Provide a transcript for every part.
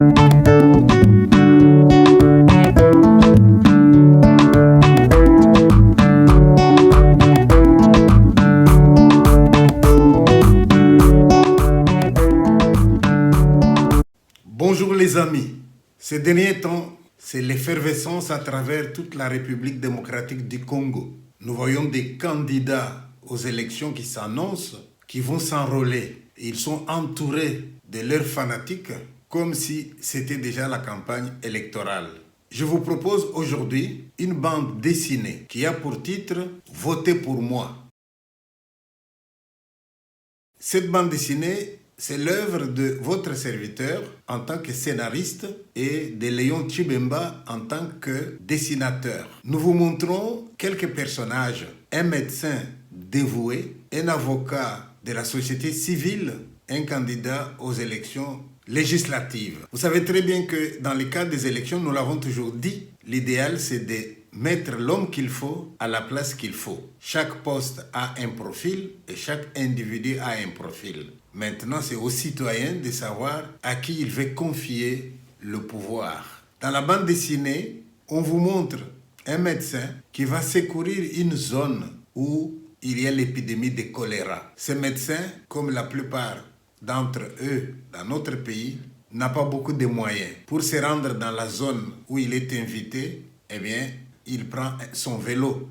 Bonjour les amis. Ces derniers temps, c'est l'effervescence à travers toute la République démocratique du Congo. Nous voyons des candidats aux élections qui s'annoncent, qui vont s'enrôler. Ils sont entourés de leurs fanatiques comme si c'était déjà la campagne électorale. Je vous propose aujourd'hui une bande dessinée qui a pour titre « Votez pour moi ». Cette bande dessinée, c'est l'œuvre de votre serviteur en tant que scénariste et de Léon Tchibemba en tant que dessinateur. Nous vous montrons quelques personnages, un médecin dévoué, un avocat de la société civile, un candidat aux élections législatives. Vous savez très bien que dans le cadre des élections, nous l'avons toujours dit, l'idéal c'est de mettre l'homme qu'il faut à la place qu'il faut. Chaque poste a un profil et chaque individu a un profil. Maintenant, c'est aux citoyens de savoir à qui il veut confier le pouvoir. Dans la bande dessinée, on vous montre un médecin qui va secourir une zone où il y a l'épidémie de choléra. Ce médecin, comme la plupart d'entre eux dans notre pays, n'a pas beaucoup de moyens. Pour se rendre dans la zone où il est invité, eh bien, il prend son vélo.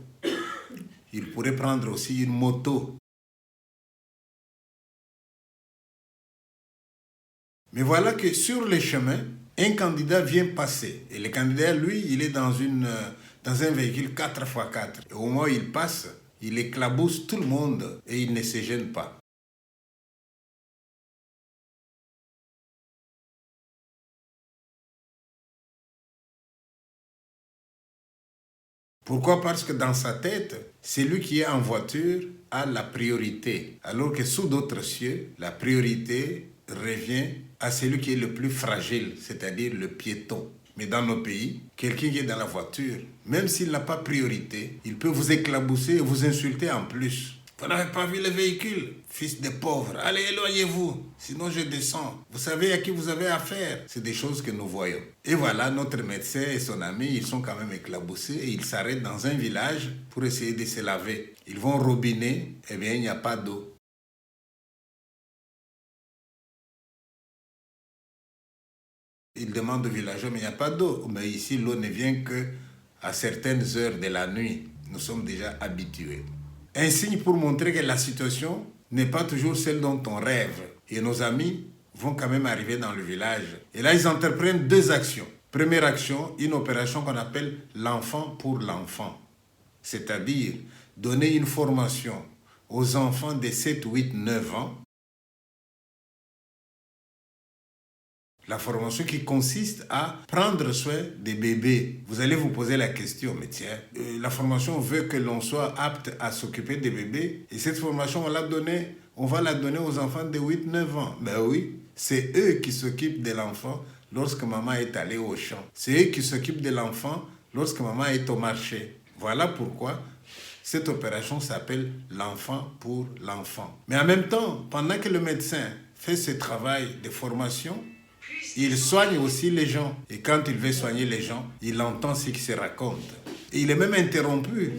Il pourrait prendre aussi une moto. Mais voilà que sur le chemin, un candidat vient passer. Et le candidat, lui, il est dans un véhicule 4x4. Et au moment où il passe, il éclabousse tout le monde et il ne se gêne pas. Pourquoi? Parce que dans sa tête, celui qui est en voiture a la priorité. Alors que sous d'autres cieux, la priorité revient à celui qui est le plus fragile, c'est-à-dire le piéton. Mais dans nos pays, quelqu'un qui est dans la voiture, même s'il n'a pas priorité, il peut vous éclabousser et vous insulter en plus. Vous n'avez pas vu le véhicule, fils de pauvre. Allez, éloignez-vous, sinon je descends. Vous savez à qui vous avez affaire. C'est des choses que nous voyons. Et voilà, notre médecin et son ami, ils sont quand même éclaboussés et ils s'arrêtent dans un village pour essayer de se laver. Ils vont au robinet, eh bien, il n'y a pas d'eau. Ils demandent aux villageois, mais il n'y a pas d'eau. Mais ici, l'eau ne vient qu'à certaines heures de la nuit. Nous sommes déjà habitués. Un signe pour montrer que la situation n'est pas toujours celle dont on rêve. Et nos amis vont quand même arriver dans le village. Et là, ils entreprennent deux actions. Première action, une opération qu'on appelle l'enfant pour l'enfant. C'est-à-dire donner une formation aux enfants de 7, 8, 9 ans. La formation qui consiste à prendre soin des bébés. Vous allez vous poser la question, mais tiens, la formation veut que l'on soit apte à s'occuper des bébés. Et cette formation, on va la donner aux enfants de 8-9 ans. Ben oui, c'est eux qui s'occupent de l'enfant lorsque maman est allée au champ. C'est eux qui s'occupent de l'enfant lorsque maman est au marché. Voilà pourquoi cette opération s'appelle l'enfant pour l'enfant. Mais en même temps, pendant que le médecin fait ce travail de formation, il soigne aussi les gens. Et quand il veut soigner les gens, il entend ce qui se raconte. Et il est même interrompu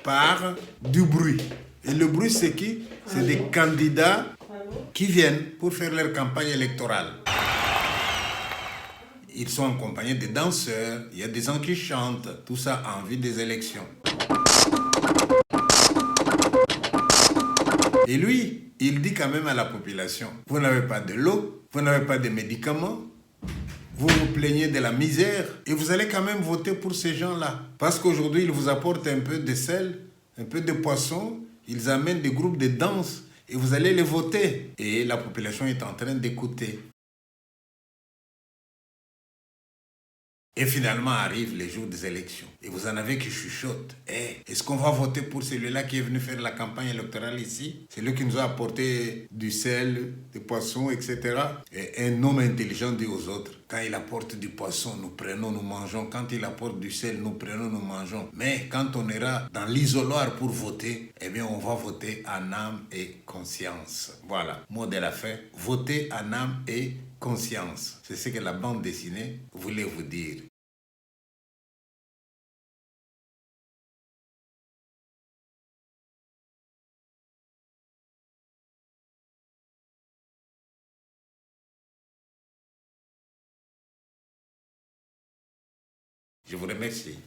par du bruit. Et le bruit, c'est qui? C'est des candidats qui viennent pour faire leur campagne électorale. Ils sont accompagnés de danseurs, il y a des gens qui chantent, tout ça en vue des élections. Et lui, il dit quand même à la population, vous n'avez pas de l'eau, vous n'avez pas de médicaments, vous vous plaignez de la misère et vous allez quand même voter pour ces gens-là. Parce qu'aujourd'hui, ils vous apportent un peu de sel, un peu de poisson, ils amènent des groupes de danse et vous allez les voter. Et la population est en train d'écouter. Et finalement arrivent les jours des élections. Et vous en avez qui chuchotent. Est-ce qu'on va voter pour celui-là qui est venu faire la campagne électorale ici? Celui qui nous a apporté du sel, des poissons, etc. Et un homme intelligent dit aux autres, quand il apporte du poisson, nous prenons, nous mangeons. Quand il apporte du sel, nous prenons, nous mangeons. Mais quand on ira dans l'isoloir pour voter, eh bien on va voter en âme et conscience. Voilà, mot de la fin. Voter en âme et conscience. C'est ce que la bande dessinée voulait vous dire. Je vous remercie.